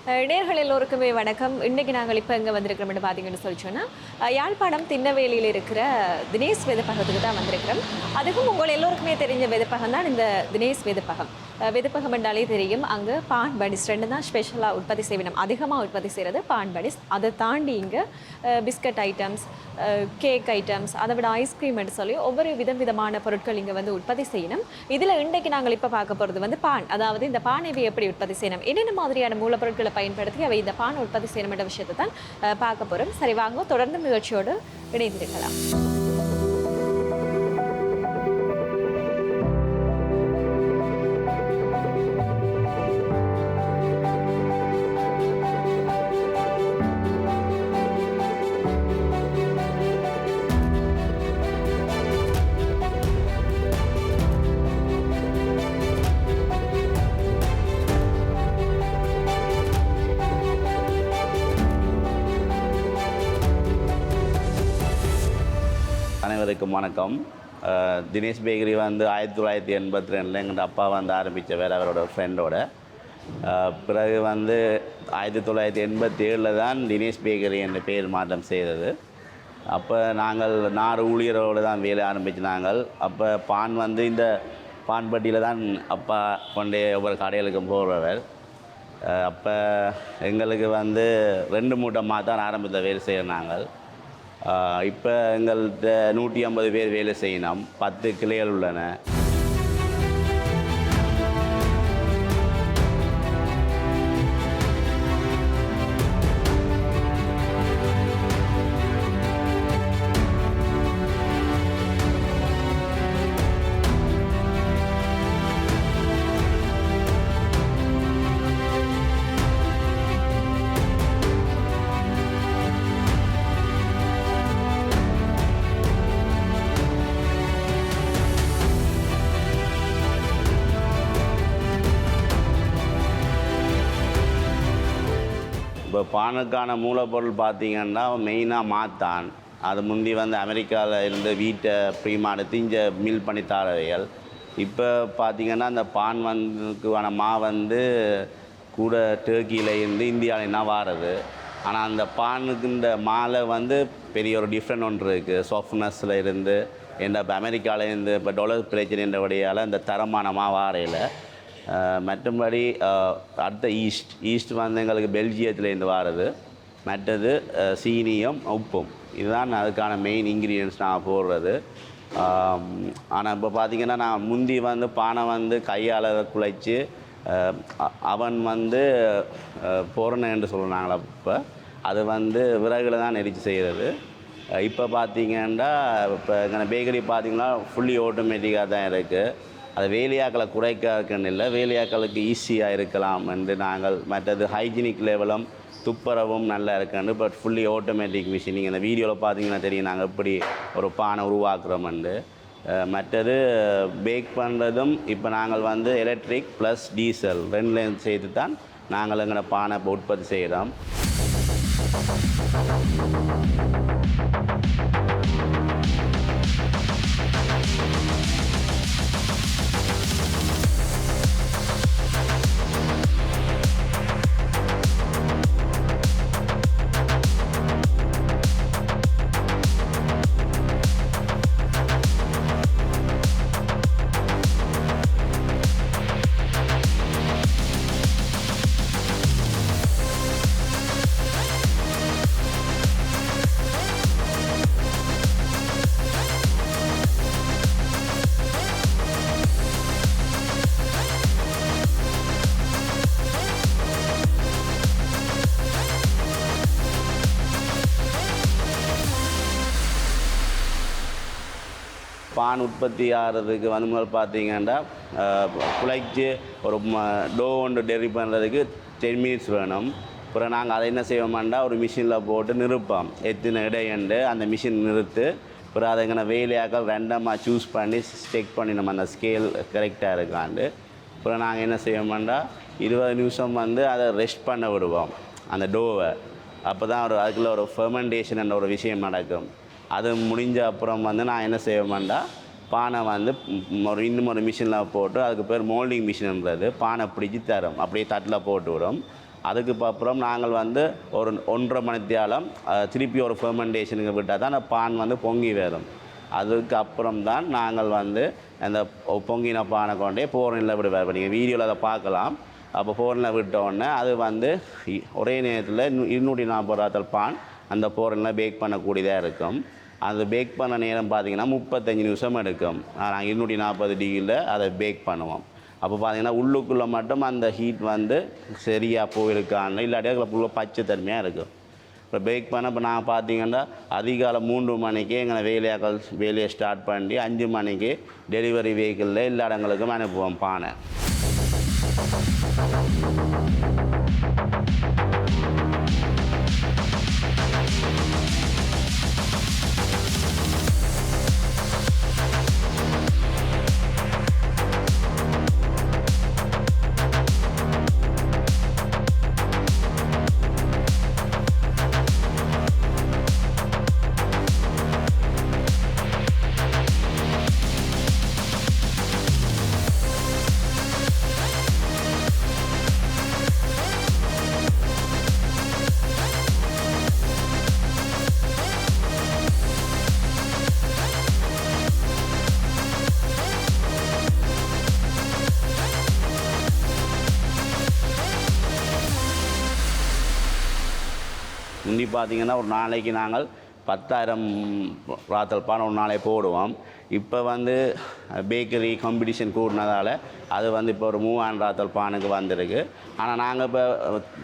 நேயர்கள் எல்லோருக்குமே வணக்கம். இன்றைக்கி நாங்கள் இப்போ எங்கே வந்திருக்கிறோம்னு பார்த்தீங்கன்னு சொல்லி சொன்னால் யாழ்ப்பாணம் திண்ணவேலியில் இருக்கிற தினேஷ் வேதப்பகத்துக்கு தான் வந்திருக்கிறோம். அதுக்கும் உங்கள் எல்லோருக்குமே தெரிஞ்ச வேதப்பகம் தான் இந்த தினேஷ் வேதப்பகம். வேதப்பகம் என்றாலே தெரியும், அங்கே பான் பனிஸ் ரெண்டு தான் ஸ்பெஷலாக உற்பத்தி செய்யணும். அதிகமாக உற்பத்தி செய்கிறது பான் பனிஸ். அதை தாண்டி இங்கே பிஸ்கட் ஐட்டம்ஸ், கேக் ஐட்டம்ஸ், அதை விட ஐஸ்கிரீம் என்று சொல்லி ஒவ்வொரு விதமான பொருட்கள் இங்கே வந்து உற்பத்தி செய்யணும். இதில் இன்றைக்கு நாங்கள் இப்போ பார்க்க போகிறது வந்து பான், அதாவது இந்த பானை எப்படி உற்பத்தி செய்யணும், என்னென்ன மாதிரியான மூலப்பொருட்களை பயன்படுத்தி அவை இந்த பான் உற்பத்தி செய்யணும் என்ற விஷயத்தை தான் பார்க்க போகிறோம். சரி வாங்க, தொடர்ந்து நிகழ்ச்சியோடு இணைந்திருக்கலாம். அனைவருக்கும் வணக்கம். தினேஷ் பேக்கரி வந்து 1982 எங்கள் அப்பா வந்து ஆரம்பித்தவர் அவரோட ஃப்ரெண்டோட. பிறகு வந்து 1987 தான் தினேஷ் பேக்கரி என்ற பெயர் மாற்றம் செய்தது. அப்போ நாங்கள் 4 ஊழியரோடு தான் வேலை ஆரம்பிச்சினாங்கள். அப்போ பான் வந்து இந்த பான்பட்டியில் தான் அப்பா கொண்டே ஒவ்வொரு கடைகளுக்கும் போகிறவர். அப்போ எங்களுக்கு வந்து 2 மூட்டமாக தான் ஆரம்பித்த வேலை செய்ய நாங்கள். இப்போ எங்கள்கிட்ட 150 பேர் வேலை செய்யணும். 10 கிளைகள் உள்ளன. இப்போ பானுக்கான மூலப்பொருள் பார்த்திங்கன்னா மெயினாக மாத்தான். அது முந்தி வந்து அமெரிக்காவில் இருந்து வீட்டை ப்ரீமா எடுத்து இங்கே மில் பண்ணி தாரவைகள். இப்போ பார்த்திங்கன்னா அந்த பான் வந்துக்கான வந்து கூட டர்க்கியில் இருந்து இந்தியாவில்னா வாரது. ஆனால் அந்த பானுக்கு இந்த மாலை வந்து பெரிய ஒரு டிஃப்ரெண்ட் ஒன்று இருக்குது. சாஃப்ட்னஸில் இருந்து என்ன இப்போ அமெரிக்காவிலேருந்து இப்போ டாலர் பிரச்சனைன்றபடியால் இந்த தரமான வாரையில். மற்றபடி அடுத்த ஈஸ்ட் வந்து எங்களுக்கு பெல்ஜியத்துலேருந்து வாரது. மற்றது சீனியும் உப்பும், இதுதான் அதுக்கான மெயின் இன்க்ரீடியன்ஸ் நான் போடுறது. ஆனால் இப்போ பார்த்திங்கன்னா நான் முந்தி வந்து பானை வந்து கையால் குழைச்சி அவன் வந்து பொருணை என்று சொல்கிறாங்களா, இப்போ அது வந்து விறகுல தான் நெரிச்சு செய்கிறது. இப்போ பார்த்திங்கன்னா இப்போ எங்கள் பேக்கரி பார்த்திங்கன்னா ஃபுல்லி ஆட்டோமேட்டிக்காக தான் இருக்குது. அது வேலையாக்களை குறைக்கன்னு இல்லை, வேலையாக்களுக்கு ஈஸியாக இருக்கலாம் என்று நாங்கள். மற்றது ஹைஜீனிக் லெவலும் துப்புரவும் நல்லா இருக்குன்னு. But fully automatic machine. நீங்கள் இந்த வீடியோவில் பார்த்தீங்கன்னா தெரியும் நாங்கள் எப்படி ஒரு பானை உருவாக்குறோம்ண்டு. மற்றது பேக் பண்ணுறதும் இப்போ நாங்கள் வந்து எலக்ட்ரிக் ப்ளஸ் டீசல் ரெண்டுலேயும் செய்து தான் நாங்கள் எங்களை பானை உற்பத்தி செய்கிறோம். பான் உற்பத்தி ஆகிறதுக்கு வந்து முதல் பார்த்திங்கன்னா குழைச்சி ஒரு டோ ஒன்று டெலிவரி பண்ணுறதுக்கு 10 மினிட்ஸ் வேணும். அப்புறம் நாங்கள் அதை என்ன செய்வோம்னா ஒரு மிஷினில் போட்டு நிறுப்போம். எத்தனை இடையண்டு அந்த மிஷின் நிறுத்து. அப்புறம் அதை எங்கன்னா வேலையாக்கள் ரெண்டமாக சூஸ் பண்ணி செக் பண்ணி நம்ம அந்த ஸ்கேல் கரெக்டாக இருக்காண்டு. அப்புறம் நாங்கள் என்ன செய்வோம்னா 20 நிமிஷம் வந்து அதை ரெஸ்ட் பண்ண விடுவோம் அந்த டோவை. அப்போ தான் அதுக்குள்ளே ஒரு ஃபெர்மெண்டேஷன் என்ற ஒரு விஷயம் நடக்கும். அது முடிஞ்ச அப்புறம் வந்து நான் என்ன செய்வேன்டா, பானை வந்து இன்னும் ஒரு மிஷினில் போட்டு, அதுக்கு பேர் மோல்டிங் மிஷின்ன்றது, பானை பிடிச்சி தரும், அப்படியே தட்டில் போட்டு விடும். அதுக்கு அப்புறம் நாங்கள் வந்து ஒரு 1.5 மணித்தியாலம் திருப்பி ஒரு ஃபெர்மெண்டேஷனுக்கு விட்டால் தான் அந்த பான் வந்து பொங்கி வரும். அதுக்கப்புறம் தான் நாங்கள் வந்து அந்த பொங்கின பானை கொண்டே போரனில் விடுவார். நீங்கள் வீடியோவில் அதை பார்க்கலாம். அப்போ போரனில் விட்டோடனே அது வந்து ஒரே நேரத்தில் 240 ராத்தல் பான் அந்த போரனில் பேக் பண்ணக்கூடியதாக இருக்கும். அது பேக் பண்ண நேரம் பார்த்திங்கன்னா 35 நிமிஷம் எடுக்கும். நாங்கள் 240 டிகிரியில் அதை பேக் பண்ணுவோம். அப்போ பார்த்திங்கன்னா உள்ளுக்குள்ளே மட்டும் அந்த ஹீட் வந்து சரியாக போயிருக்கான்னு இல்லாட்டி அதுக்குள்ள பச்சை தன்மையாக இருக்கும். இப்போ பேக் பண்ண இப்போ நான் பார்த்திங்கன்னா அதிகாலை 3 மணிக்கு எங்களை வேலையை ஸ்டார்ட் பண்ணி 5 மணிக்கு டெலிவரி வெஹிக்கிளில் எல்லா இடங்களுக்கும் அனுப்புவோம் பானை. முந்தி பார்த்திங்கன்னா ஒரு நாளைக்கு நாங்கள் 10,000 ராத்தல் பானை ஒரு நாளை போடுவோம். இப்போ வந்து பேக்கரி காம்படிஷன் கூடினதால் அது வந்து இப்போ ஒரு 3000 ராத்தல் பானுக்கு வந்திருக்கு. ஆனால் நாங்கள் இப்போ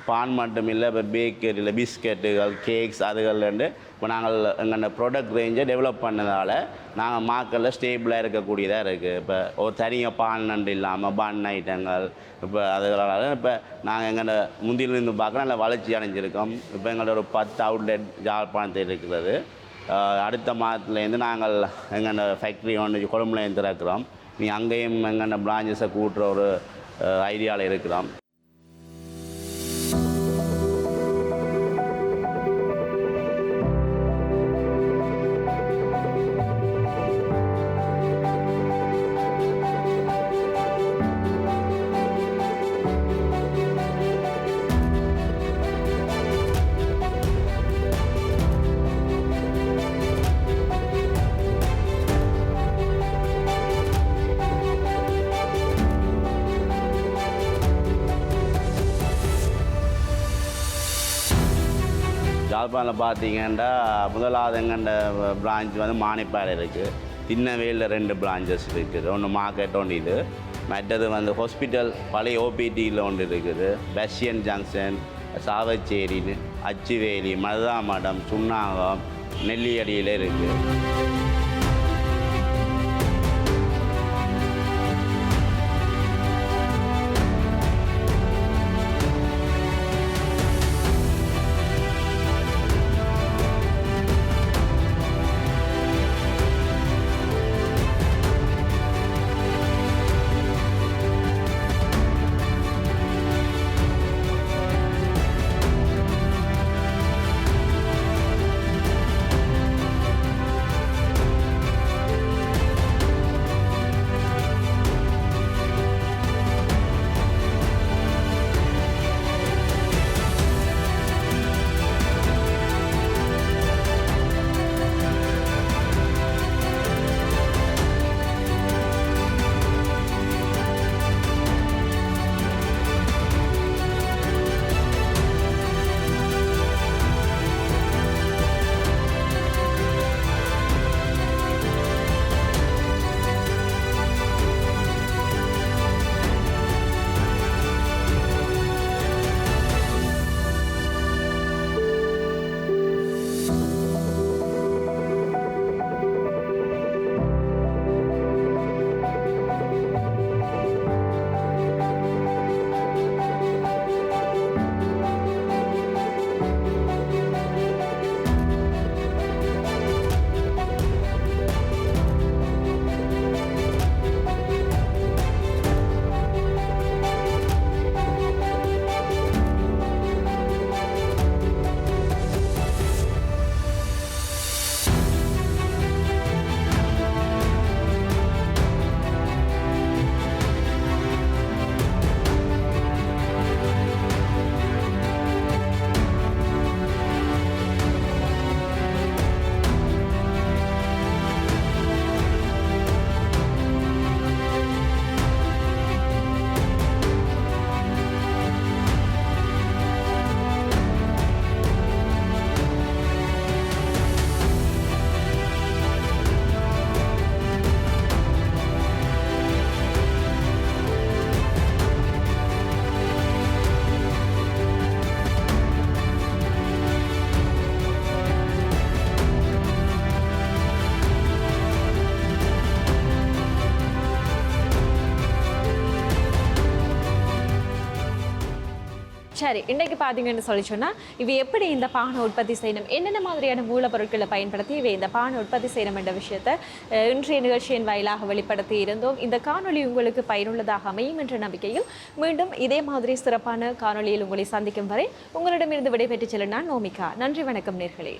பான் மட்டும் இல்லை, இப்போ பேக்கரியில் பிஸ்கெட்டுகள், கேக்ஸ் அதுகள்லேருந்து இப்போ நாங்கள் எங்கள் ப்ராடக்ட் ரேஞ்சை டெவலப் பண்ணதால் நாங்கள் மார்க்கெட்டில் ஸ்டேபிளாக இருக்கக்கூடியதாக இருக்குது. இப்போ ஒரு தனியாக பான் நண்டு இல்லாமல் பன் ஐட்டங்கள் இப்போ அதுகளால் இப்போ நாங்கள் எங்களோட முந்தியிலிருந்து பார்க்க நல்லா வளர்ச்சி அடைஞ்சிருக்கோம். இப்போ எங்களோட ஒரு 10 அவுட்லெட் யாழ்ப்பாணத்தில் இருக்கிறது. அடுத்த மாதத்துலேருந்து நாங்கள் எங்களோட ஃபேக்ட்ரி ஒன்று கொழும்புலேருந்து திறக்கிறோம். நீ அங்கேயும் எங்களோட பிரான்ச்சஸை கூட்டுற ஒரு ஐடியாவில் இருக்கிறோம். யாழ்ப்பாணத்தில் பார்த்தீங்கன்னா முதலாவது எங்கண்ட பிரான்ச் வந்து மானிப்பாறை இருக்குது. திண்ணவேலில் 2 பிரான்ச்சஸ் இருக்குது. ஒன்று மார்க்கெட் ஒன்று இது, மற்றது வந்து ஹாஸ்பிட்டல் பழைய ஓபிடியில் ஒன்று இருக்குது. பஷியன் ஜங்ஷன், சாவச்சேரி, அச்சுவேலி, மருதாமடம், சுண்ணாகம், நெல்லியடியில் இருக்குது. சரி, இன்றைக்கு பார்த்தீங்கன்னு சொல்லி சொன்னால் இவை எப்படி இந்த பானை உற்பத்தி செய்யணும், என்னென்ன மாதிரியான மூலப்பொருட்களை பயன்படுத்தி இவை இந்த பானை உற்பத்தி செய்யணும் என்ற விஷயத்தை இன்றைய நிகழ்ச்சியின் வாயிலாக வெளிப்படுத்தி இருந்தோம். இந்த காணொளி உங்களுக்கு பயனுள்ளதாக அமையும் என்ற நம்பிக்கையில் மீண்டும் இதே மாதிரி சிறப்பான காணொளியில் உங்களை சந்திக்கும் வரை உங்களிடமிருந்து விடைபெற்று செல்ல நான் நோமிகா. நன்றி, வணக்கம் நேர்களே.